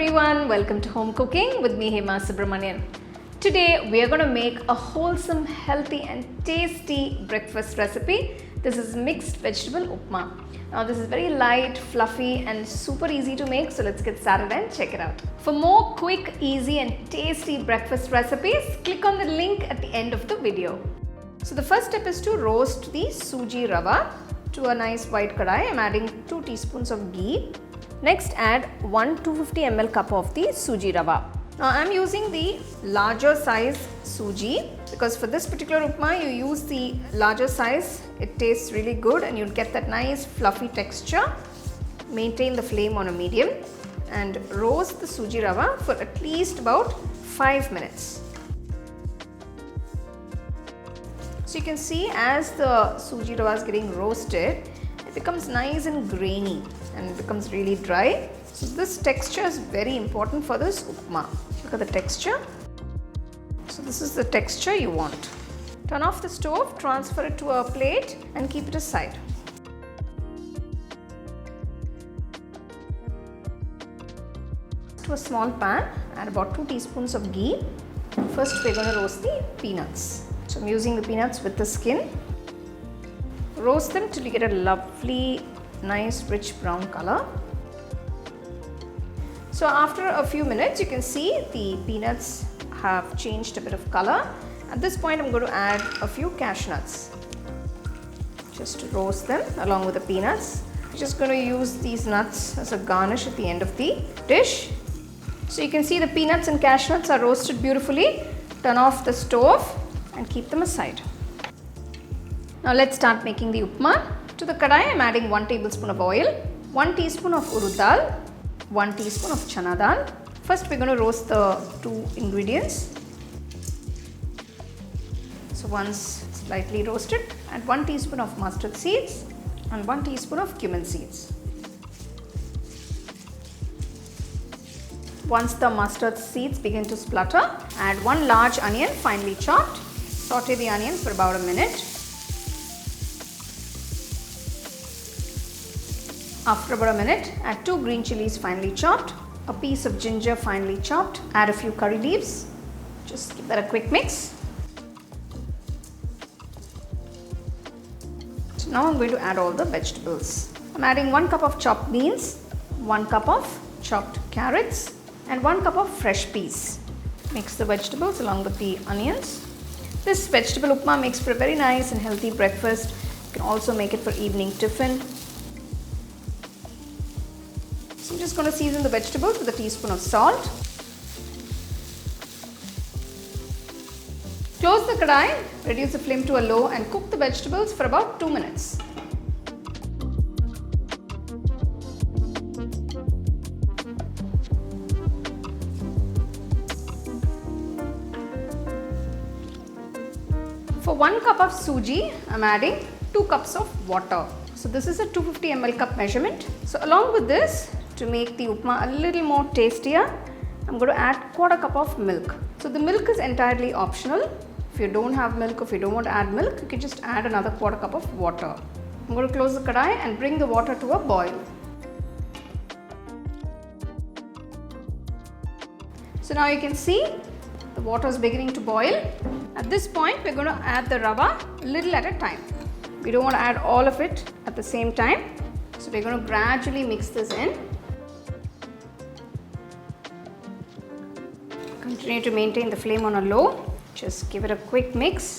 everyone, welcome to Home Cooking with me Hema Subramanian. Today we are going to make a wholesome, healthy and tasty breakfast recipe. This is mixed vegetable upma. Now this is very light, fluffy and super easy to make, so let's get started and check it out. For more quick, easy and tasty breakfast recipes, click on the link at the end of the video. So the first step is to roast the suji rava. To a nice white kadai, I am adding 2 teaspoons of ghee. Next add 1 250 ml cup of the suji rava. Now I am using the larger size suji because for this particular upma you use the larger size. It tastes really good and you'll get that nice fluffy texture. Maintain the flame on a medium and roast the suji rava for at least about 5 minutes. So you can see as the suji rava is getting roasted, it becomes nice and grainy and it becomes really dry. So this texture is very important for this upma. Look at the texture. So this is the texture you want. Turn off the stove, transfer it to a plate and keep it aside. To a small pan, add about 2 teaspoons of ghee. First we are going to roast the peanuts. So I am using the peanuts with the skin. Roast them till you get a lovely, nice, rich brown color. So after a few minutes, you can see the peanuts have changed a bit of color. At this point, I'm going to add a few cashew nuts. Just to roast them along with the peanuts. I'm just going to use these nuts as a garnish at the end of the dish. So you can see the peanuts and cashew nuts are roasted beautifully. Turn off the stove and keep them aside. Now let's start making the upma. To the kadai, I am adding 1 tablespoon of oil, 1 teaspoon of urud dal, 1 teaspoon of chana dal. First we are going to roast the 2 ingredients. So once slightly roasted, add 1 teaspoon of mustard seeds and 1 teaspoon of cumin seeds. Once the mustard seeds begin to splutter, add 1 large onion finely chopped. Saute the onion for about a minute. After about a minute, add 2 green chilies finely chopped, a piece of ginger finely chopped, add a few curry leaves. Just give that a quick mix. So now I'm going to add all the vegetables. I'm adding 1 cup of chopped beans, 1 cup of chopped carrots and 1 cup of fresh peas. Mix the vegetables along with the onions. This vegetable upma makes for a very nice and healthy breakfast. You can also make it for evening tiffin. So I'm just going to season the vegetables with a teaspoon of salt. Close the kadai, reduce the flame to a low and cook the vegetables for about 2 minutes. For 1 cup of suji, I am adding 2 cups of water. So this is a 250 ml cup measurement. So along with this, to make the upma a little more tastier, I'm going to add 1/4 cup of milk. So the milk is entirely optional. If you don't have milk, if you don't want to add milk, you can just add another 1/4 cup of water. I'm going to close the kadai and bring the water to a boil. So now you can see the water is beginning to boil. At this point, we're going to add the rava little at a time. We don't want to add all of it at the same time. So we're going to gradually mix this in. Continue to maintain the flame on a low. Just give it a quick mix.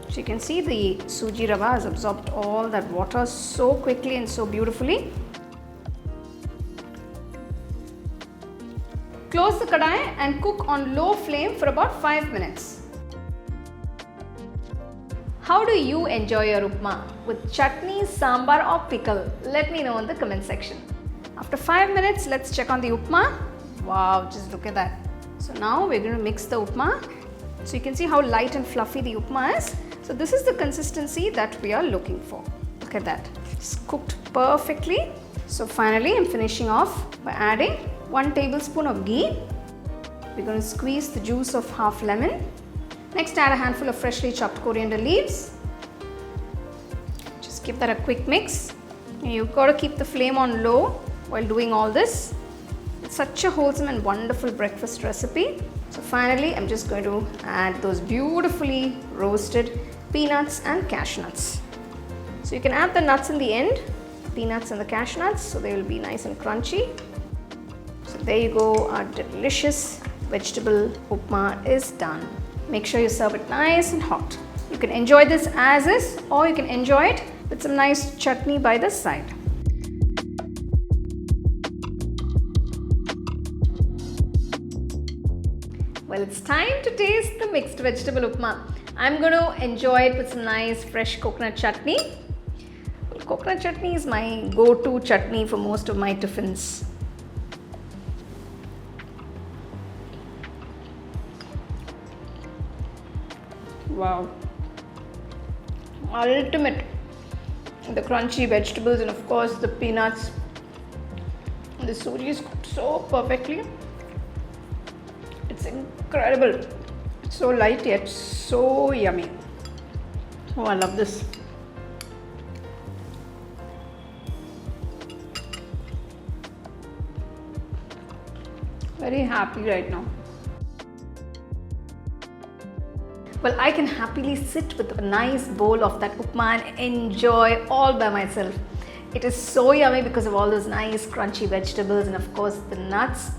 So you can see the suji rava has absorbed all that water so quickly and so beautifully. Close the kadai and cook on low flame for about 5 minutes. How do you enjoy your upma? With chutney, sambar or pickle? Let me know in the comment section. After 5 minutes, let's check on the upma. Wow, just look at that. So now we're going to mix the upma. So you can see how light and fluffy the upma is. So this is the consistency that we are looking for. Look at that. It's cooked perfectly. So finally, I'm finishing off by adding 1 tablespoon of ghee. We're going to squeeze the juice of half lemon. Next, add a handful of freshly chopped coriander leaves. give that a quick mix. You've got to keep the flame on low while doing all this. It's such a wholesome and wonderful breakfast recipe. So finally, I'm just going to add those beautifully roasted peanuts and cashew nuts. So you can add the nuts in the end, peanuts and the cashew nuts, so they will be nice and crunchy. So there you go, our delicious vegetable upma is done. Make sure you serve it nice and hot. You can enjoy this as is, or you can enjoy it with some nice chutney by the side. Well, it's time to taste the mixed vegetable upma. I'm going to enjoy it with some nice fresh coconut chutney. Well, coconut chutney is my go-to chutney for most of my tiffins. Wow. Ultimate. The crunchy vegetables and of course the peanuts. The suji is cooked so perfectly. It's incredible. It's so light yet so yummy. Oh, I love this. Very happy right now. Well, I can happily sit with a nice bowl of that upma and enjoy all by myself. It is so yummy because of all those nice crunchy vegetables and of course the nuts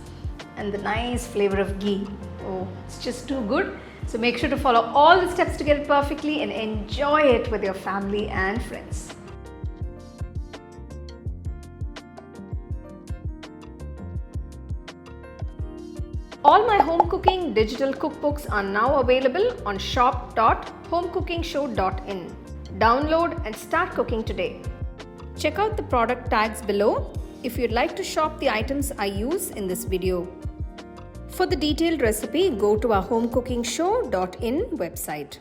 and the nice flavor of ghee. Oh, it's just too good. So make sure to follow all the steps to get it perfectly and enjoy it with your family and friends. All my home cooking digital cookbooks are now available on shop.homecookingshow.in. Download and start cooking today. Check out the product tags below if you'd like to shop the items I use in this video. For the detailed recipe, go to our HomeCookingShow.in website.